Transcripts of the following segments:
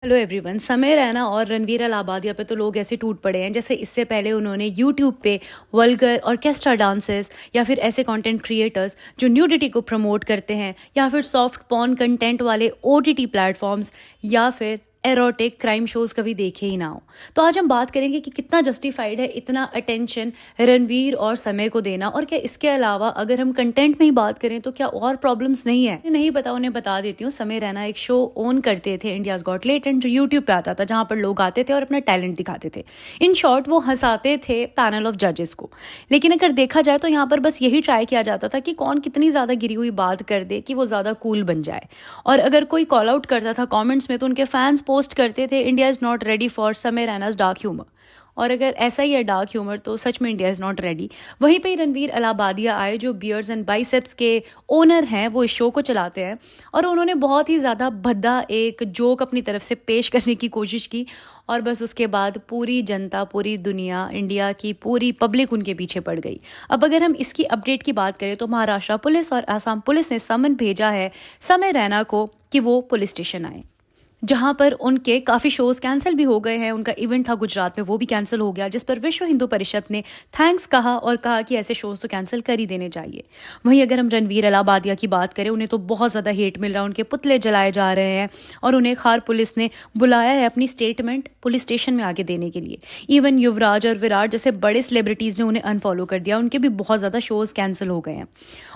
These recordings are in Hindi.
Hello everyone. समय रैना और रणवीर अलाहाबादिया पे तो लोग ऐसे टूट पड़े हैं जैसे इससे पहले उन्होंने यूट्यूब पे वल्गर ऑर्केस्ट्रा डांसेस या फिर ऐसे कंटेंट क्रिएटर्स जो न्यूडिटी को प्रमोट करते हैं या फिर सॉफ्ट पॉर्न कंटेंट वाले ओटीटी प्लेटफॉर्म्स या फिर एरोटिक क्राइम शोज कभी देखे ही ना हो। तो आज हम बात करेंगे कि कितना जस्टिफाइड है इतना अटेंशन रणवीर और समय को देना, और क्या इसके अलावा अगर हम कंटेंट में ही बात करें तो क्या और प्रॉब्लम्स नहीं है। नहीं पता उन्हें बता देती हूँ। समय रैना एक शो ओन करते थे, इंडियाज गॉट टैलेंट, जो यूट्यूब पे आता था, जहां पर लोग आते थे और अपना टैलेंट दिखाते थे। इन शॉर्ट वो हंसाते थे पैनल ऑफ जजेस को। लेकिन अगर देखा जाए तो यहाँ पर बस यही ट्राई किया जाता था कि कौन कितनी ज्यादा गिरी हुई बात कर दे कि वो ज्यादा कूल बन जाए। और अगर कोई कॉल आउट करता था कमेंट्स में तो उनके फैंस पोस्ट करते थे India is not ready for समय रैनाज डार्क ह्यूमर। और अगर ऐसा ही है डार्क ह्यूमर तो सच में इंडिया इज नॉट रेडी। वहीं पे रणवीर अलाहाबादिया आए जो बियर्ड्स एंड बाइसेप्स के ओनर हैं, वो इस शो को चलाते हैं, और उन्होंने बहुत ही ज़्यादा भद्दा एक जोक अपनी तरफ से पेश करने की कोशिश की। और बस उसके बाद पूरी जनता, पूरी दुनिया, इंडिया की पूरी पब्लिक उनके पीछे पड़ गई। अब अगर हम इसकी अपडेट की बात करें तो महाराष्ट्र पुलिस और असम पुलिस ने समन भेजा है समय रैना को कि वो पुलिस स्टेशन आए, जहां पर उनके काफ़ी शोज कैंसिल भी हो गए हैं। उनका इवेंट था गुजरात में, वो भी कैंसिल हो गया, जिस पर विश्व हिंदू परिषद ने थैंक्स कहा और कहा कि ऐसे शोज तो कैंसिल कर ही देने चाहिए। वहीं अगर हम रणवीर अलाहाबादिया की बात करें, उन्हें तो बहुत ज़्यादा हेट मिल रहा है, उनके पुतले जलाए जा रहे हैं और उन्हें खार पुलिस ने बुलाया है अपनी स्टेटमेंट पुलिस स्टेशन में आगे देने के लिए। इवन युवराज और विराट जैसे बड़े सेलिब्रिटीज़ ने उन्हें अनफॉलो कर दिया, उनके भी बहुत ज़्यादा शोज कैंसिल हो गए हैं।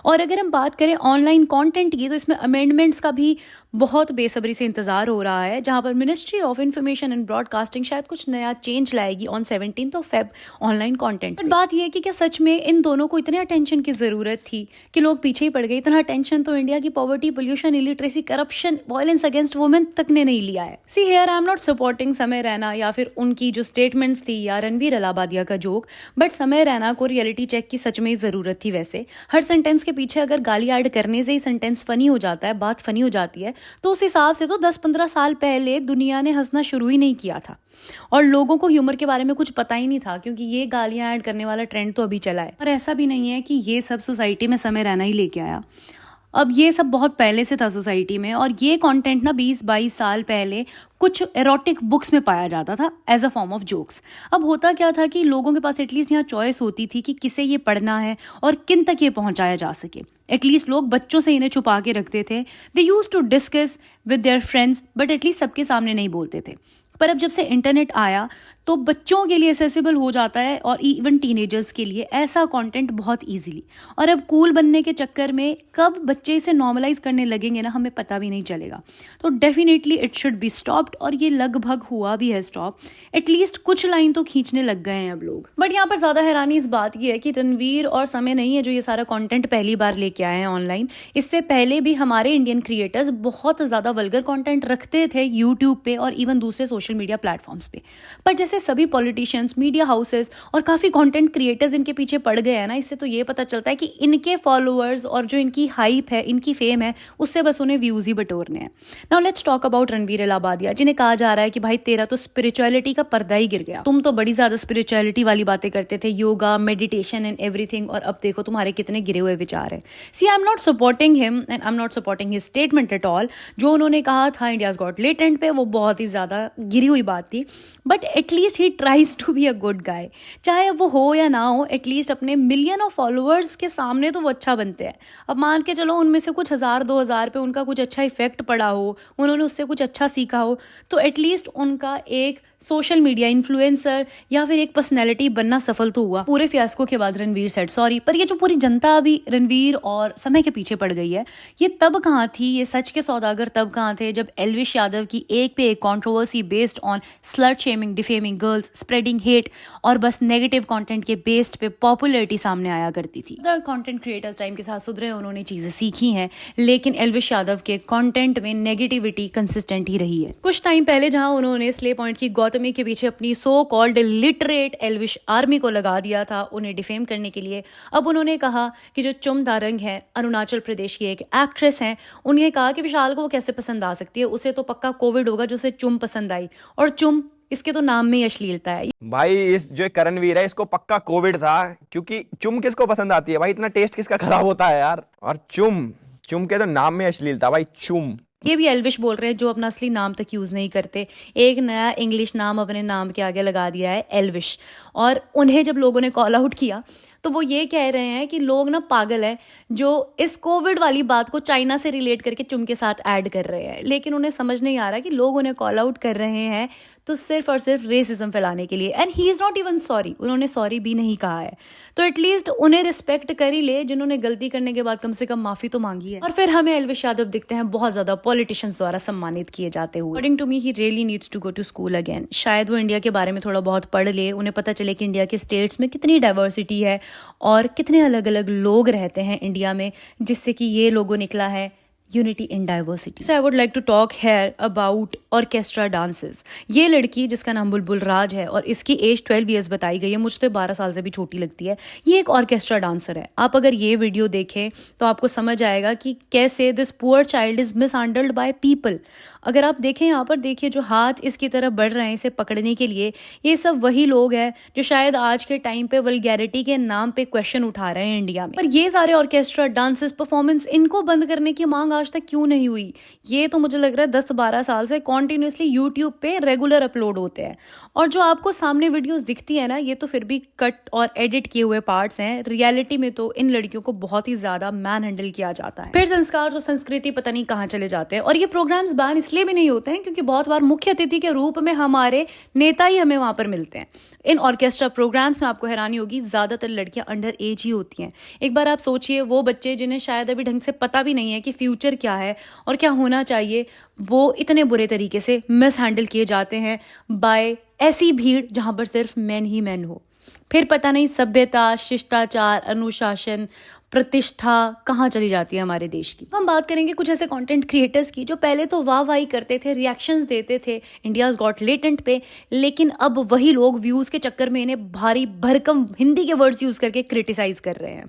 और अगर हम बात करें ऑनलाइन कॉन्टेंट की, तो इसमें अमेंडमेंट्स का भी बहुत बेसब्री से इंतजार हो रहा है, जहां पर ministry of information and broadcasting शायद कुछ नया चेंज लाएगी on 17 Feb online content. But बात यह है कि क्या सच में इन दोनों को इतने अटेंशन की जरूरत थी कि लोग पीछे ही पड़ गए। इतना अटेंशन तो इंडिया की poverty, pollution, illiteracy, corruption, violence against women तक ने नहीं लिया है। See here I am not supporting समय रैना या फिर उनकी जो स्टेटमेंट्स थी या रणवीर अलाहाबादिया का जोक, बट समय रैना को रियलिटी चेक की सच में ही जरूरत थी। वैसे हर सेंटेंस के पीछे अगर गाली ऐड करने से ही सेंटेंस फनी हो जाता है, बात फनी हो जाती है, तो उस हिसाब से तो 10-15 साल पहले दुनिया ने हंसना शुरू ही नहीं किया था और लोगों को ह्यूमर के बारे में कुछ पता ही नहीं था, क्योंकि ये गालियां ऐड करने वाला ट्रेंड तो अभी चला है। और ऐसा भी नहीं है कि ये सब सोसाइटी में समय रहना ही लेके आया। अब ये सब बहुत पहले से था सोसाइटी में, और ये कंटेंट ना 20-22 साल पहले कुछ एरोटिक बुक्स में पाया जाता था as a form of jokes. अब होता क्या था कि लोगों के पास एटलीस्ट यहाँ चॉइस होती थी कि किसे ये पढ़ना है और किन तक ये पहुंचाया जा सके। एटलीस्ट लोग बच्चों से इन्हें छुपा के रखते थे। They use to discuss with their friends, but at least सबके सामने नहीं बोलते थे। पर अब जब से इंटरनेट आया तो बच्चों के लिए एक्सेसिबल हो जाता है और इवन टीनेजर्स के लिए ऐसा कंटेंट बहुत इजीली। और अब कूल बनने के चक्कर में कब बच्चे इसे नॉर्मलाइज करने लगेंगे ना, हमें पता भी नहीं चलेगा। तो definitely it should be stopped, और ये लगभग हुआ भी है स्टॉप। एटलीस्ट कुछ लाइन तो खींचने लग गए हैं अब लोग। बट यहाँ पर ज्यादा हैरानी इस बात की है कि रणवीर और समय नहीं है जो ये सारा कॉन्टेंट पहली बार लेके आए हैं ऑनलाइन। इससे पहले भी हमारे इंडियन क्रिएटर्स बहुत ज्यादा वल्गर कॉन्टेंट रखते थे यूट्यूब पे और इवन दूसरे सोशल मीडिया प्लेटफॉर्म्स पे। पर जैसे सभी पॉलिटिशियंस, मीडिया हाउसेस और काफी कंटेंट क्रिएटर्स इनके पीछे पड़ गए हैं ना, इससे तो ये पता चलता है कि इनके फॉलोअर्स और जो इनकी हाइप है, इनकी फेम है, उससे बस उन्हें व्यूज ही बटोरने हैं। Now let's talk about Ranveer Allahbadia, जिन्हें कहा जा रहा है कि भाई तेरा तो स्पिरिचुअलिटी का पर्दा ही गिर गया, तुम तो बड़ी ज्यादा स्पिरिचुअलिटी वाली बातें करते थे, योगा, मेडिटेशन एंड एवरीथिंग, और अब देखो तुम्हारे कितने गिरे हुए विचार है। See I am not supporting him and I am not supporting his statement at all. जो उन्होंने कहा था इंडियाज गॉट टैलेंट पे, वो बहुत ही ज्यादा गिरी हुई बात थी, but at least he tries to be a good guy. चाहे वो हो या ना हो, एटलीस्ट अपने मिलियन ऑफ फॉलोअर्स के सामने तो वो अच्छा बनते हैं। अब मान के चलो उनमें से कुछ 1000-2000 पे उनका कुछ अच्छा इफेक्ट पड़ा हो, उन्होंने उससे कुछ अच्छा सीखा हो, तो एटलीस्ट उनका एक सोशल मीडिया इन्फ्लुएंसर या फिर एक पर्सनैलिटी बनना सफल तो हुआ। पूरे फियास्को के बाद रणवीर सेड सॉरी, पर ये जो पूरी जनता अभी रणवीर और समय के पीछे पड़ गई है, ये तब कहाँ थी, ये सच के सौदागर तब कहाँ थे जब एल्विश यादव की एक पे एक controversy based on slut shaming, defaming girls, spreading hate और बस नेगेटिव कंटेंट के बेस्ड पे पॉपुलैरिटी सामने आया करती थी। अदर कंटेंट क्रिएटर्स टाइम के साथ सुधरे, उन्होंने चीजें सीखी हैं, लेकिन एल्विश यादव के कंटेंट में नेगेटिविटी कंसिस्टेंट ही रही है। कुछ टाइम पहले जहां उन्होंने स्ले पॉइंट की गौतमी के पीछे अपनी so called literate Elvish army को लगा दिया था उन्हें डिफेम करने के लिए, अब उन्होंने कहा कि जो चुम दारंग है, अरुणाचल प्रदेश की एक एक्ट्रेस है, उन्हें कहा कि विशाल को वो कैसे पसंद आ सकती है, उसे तो पक्का कोविड होगा जो उसे चुम पसंद आई, और चुम इसके तो नाम में ही अश्लीलता है। भाई इस जो करणवीर है इसको पक्का कोविड था, क्योंकि चुम किसको पसंद आती है भाई, इतना टेस्ट किसका खराब होता है यार। और चुम के तो नाम में अश्लीलता भाई, चुम ये भी एल्विश बोल रहे हैं जो अपना असली नाम तक यूज़ नहीं करते, एक नया इंग्लिश नाम अपने नाम के आगे लगा दिया है एल्विश। और उन्हें जब लोगों ने कॉल आउट किया तो वो ये कह रहे हैं कि लोग ना पागल हैं जो इस कोविड वाली बात को चाइना से रिलेट करके चुम के साथ ऐड कर रहे हैं, लेकिन उन्हें समझ नहीं आ रहा कि लोग उन्हें कॉल आउट कर रहे हैं तो सिर्फ और सिर्फ रेसिज्म फैलाने के लिए। And he is not even sorry, उन्होंने सॉरी भी नहीं कहा है। तो एटलीस्ट उन्हें रिस्पेक्ट कर ही ले, जिन्होंने गलती करने के बाद कम से कम माफ़ी तो मांगी है। और फिर हमें एल्विश यादव दिखते हैं बहुत ज़्यादा पॉलिटिशियंस द्वारा सम्मानित किए जाते हुए। According to me he really needs to go to school again. शायद वो इंडिया के बारे में थोड़ा बहुत पढ़ ले, उन्हें पता चले कि इंडिया के स्टेट्स में कितनी डाइवर्सिटी है और कितने अलग अलग लोग रहते हैं इंडिया में, जिससे कि ये लोगो निकला है unity in diversity. So I would like to talk here about orchestra dances. ये लड़की जिसका नाम बुलबुल राज है और इसकी एज 12 ईयर्स बताई गई है, मुझसे 12 साल से भी छोटी लगती है। ये एक ऑर्केस्ट्रा डांसर है। आप अगर ये वीडियो देखें तो आपको समझ आएगा कि कैसे this poor child is mishandled by people. अगर आप देखें, यहाँ पर देखिए जो हाथ इसकी तरफ बढ़ रहे हैं इसे पकड़ने के लिए, ये सब वही लोग हैं जो शायद आज के टाइम पे वल्गैरिटी के नाम पे क्वेश्चन उठा रहे हैं इंडिया में। पर ये सारे ऑर्केस्ट्रा डांसेस परफॉर्मेंस, इनको बंद करने की मांग आज तक क्यों नहीं हुई? ये तो मुझे लग रहा है 10-12 साल से कॉन्टिन्यूसली यूट्यूब पे रेगुलर अपलोड होते हैं। और जो आपको सामने वीडियोस दिखती है ना, ये तो फिर भी कट और एडिट किए हुए पार्ट्स हैं। रियलिटी में तो इन लड़कियों को बहुत ही ज्यादा मैन हैंडल किया जाता है। फिर संस्कार और संस्कृति पता नहीं कहाँ चले जाते हैं। और ये प्रोग्राम्स बैन इसलिए भी नहीं होते हैं क्योंकि बहुत बार मुख्य अतिथि के रूप में हमारे नेता ही हमें वहां पर मिलते हैं। इन ऑर्केस्ट्रा प्रोग्राम्स में आपको हैरानी होगी, ज्यादातर लड़कियां अंडर एज ही होती हैं। एक बार आप सोचिए, वो बच्चे जिन्हें शायद अभी ढंग से पता भी नहीं है कि फ्यूचर क्या है और क्या होना चाहिए, वो इतने बुरे तरीके से मिस हैंडल किए जाते हैं बाय ऐसी भीड़ जहां पर सिर्फ मैन ही मैन हो। फिर पता नहीं सभ्यता, शिष्टाचार, अनुशासन, प्रतिष्ठा कहाँ चली जाती है हमारे देश की। हम बात करेंगे कुछ ऐसे कंटेंट क्रिएटर्स की जो पहले तो वाह वाही करते थे, रिएक्शंस देते थे इंडियाज गॉट लेटेंट पे, लेकिन अब वही लोग व्यूज के चक्कर में इन्हें भारी भरकम हिंदी के वर्ड्स यूज करके क्रिटिसाइज कर रहे हैं।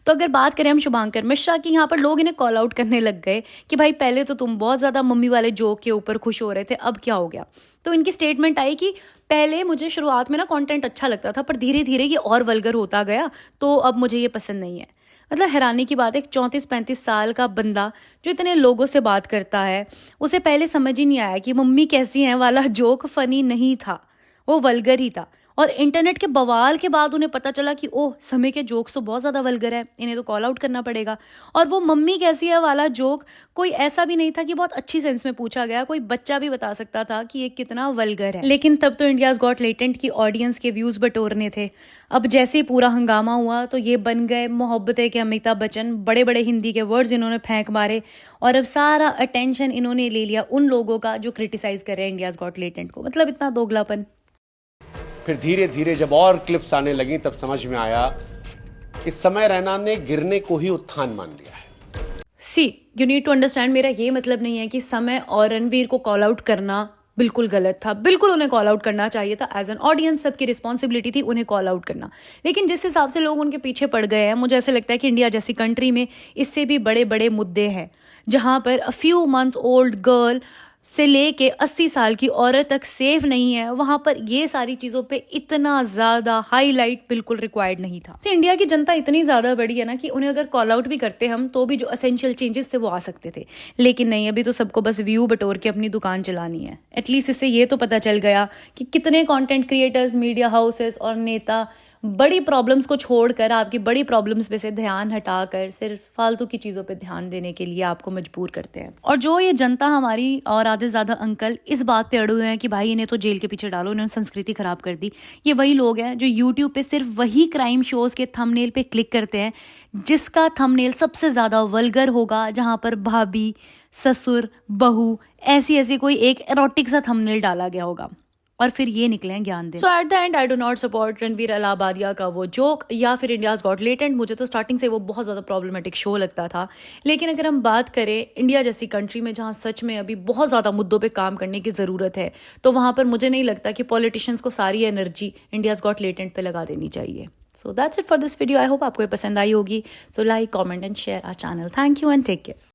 तो अगर बात करें हम शुभांकर मिश्रा की, यहाँ पर लोग इन्हें कॉल आउट करने लग गए कि भाई पहले तो तुम बहुत ज्यादा मम्मी वाले जोक के ऊपर खुश हो रहे थे, अब क्या हो गया? तो इनकी स्टेटमेंट आई कि पहले मुझे शुरुआत में ना कंटेंट अच्छा लगता था, पर धीरे धीरे ये और वल्गर होता गया, तो अब मुझे ये पसंद नहीं है। मतलब हैरानी की बात है, एक 34-35 साल का बंदा जो इतने लोगों से बात करता है, उसे पहले समझ ही नहीं आया कि मम्मी कैसी हैं वाला जोक फनी नहीं था, वो वल्गर ही था। और इंटरनेट के बवाल के बाद उन्हें पता चला कि ओह, समय के जोक्स तो बहुत ज़्यादा वल्गर है, इन्हें तो कॉल आउट करना पड़ेगा। और वो मम्मी कैसी है वाला जोक कोई ऐसा भी नहीं था कि बहुत अच्छी सेंस में पूछा गया, कोई बच्चा भी बता सकता था कि ये कितना वल्गर है। लेकिन तब तो इंडियाज गॉट लेटेंट की ऑडियंस के व्यूज बटोरने थे। अब जैसे ही पूरा हंगामा हुआ तो ये बन गए मोहब्बतें के अमिताभ बच्चन, बड़े बड़े हिंदी के वर्ड्स इन्होंने फेंक मारे और अब सारा अटेंशन इन्होंने ले लिया उन लोगों का जो क्रिटिसाइज कर रहे हैं इंडियाज गॉट लेटेंट को। मतलब इतना दोगलापन। फिर धीरे धीरे जब और क्लिप्स आने लगी तब समझ में आया कि समय रैना ने गिरने को ही उत्थान मान लिया है। सी यू नीड टू अंडरस्टैंड, मेरा ये मतलब नहीं है कि समय और रणवीर को कॉल आउट करना बिल्कुल गलत था। बिल्कुल उन्हें कॉल आउट करना चाहिए था। एज एन ऑडियंस सबकी रिस्पॉन्सिबिलिटी थी उन्हें कॉल आउट करना। लेकिन जिस हिसाब से लोग उनके पीछे पड़ गए हैं, मुझे ऐसे लगता है कि इंडिया जैसी कंट्री में इससे भी बड़े बड़े मुद्दे हैं, जहां पर a few months old girl से लेके 80 साल की औरत तक सेफ नहीं है, वहां पर ये सारी चीजों पे इतना ज्यादा हाईलाइट बिल्कुल रिक्वायर्ड नहीं था। इंडिया की जनता इतनी ज्यादा बड़ी है ना कि उन्हें अगर कॉल आउट भी करते हम तो भी जो असेंशियल चेंजेस थे वो आ सकते थे। लेकिन नहीं, अभी तो सबको बस व्यू बटोर के अपनी दुकान चलानी है। एटलीस्ट इससे ये तो पता चल गया कि कितने कंटेंट क्रिएटर्स, मीडिया हाउसेस और नेता बड़ी प्रॉब्लम्स को छोड़कर, आपकी बड़ी प्रॉब्लम्स पे से ध्यान हटाकर सिर्फ फालतू की चीज़ों पे ध्यान देने के लिए आपको मजबूर करते हैं। और जो ये जनता हमारी और आधे ज़्यादा अंकल इस बात पे अड़े हुए हैं कि भाई इन्हें तो जेल के पीछे डालो, इन्होंने संस्कृति खराब कर दी, ये वही लोग हैं जो यूट्यूब पे सिर्फ वही क्राइम शोज़ के थंबनेल पे क्लिक करते हैं जिसका थंबनेल सबसे ज़्यादा वल्गर होगा, जहाँ पर भाभी, ससुर, बहू ऐसी कोई एक एरोटिक सा थंबनेल डाला गया होगा और फिर ये निकले हैं ज्ञान देने। So at the end I do not support Ranveer Allahbadia का वो जोक या फिर इंडियाज गॉट लेटेंट। मुझे तो स्टार्टिंग से वो बहुत ज़्यादा प्रॉब्लमेटिक शो लगता था। लेकिन अगर हम बात करें इंडिया जैसी कंट्री में जहाँ सच में अभी बहुत ज़्यादा मुद्दों पे काम करने की ज़रूरत है, तो वहाँ पर मुझे नहीं लगता कि पॉलिटिशियंस को सारी एनर्जी इंडियाज गॉट लेटेंट पे लगा देनी चाहिए। So that's it for this video. I hope आपको ये पसंद आई होगी। So like, comment and share our channel. Thank you and take care.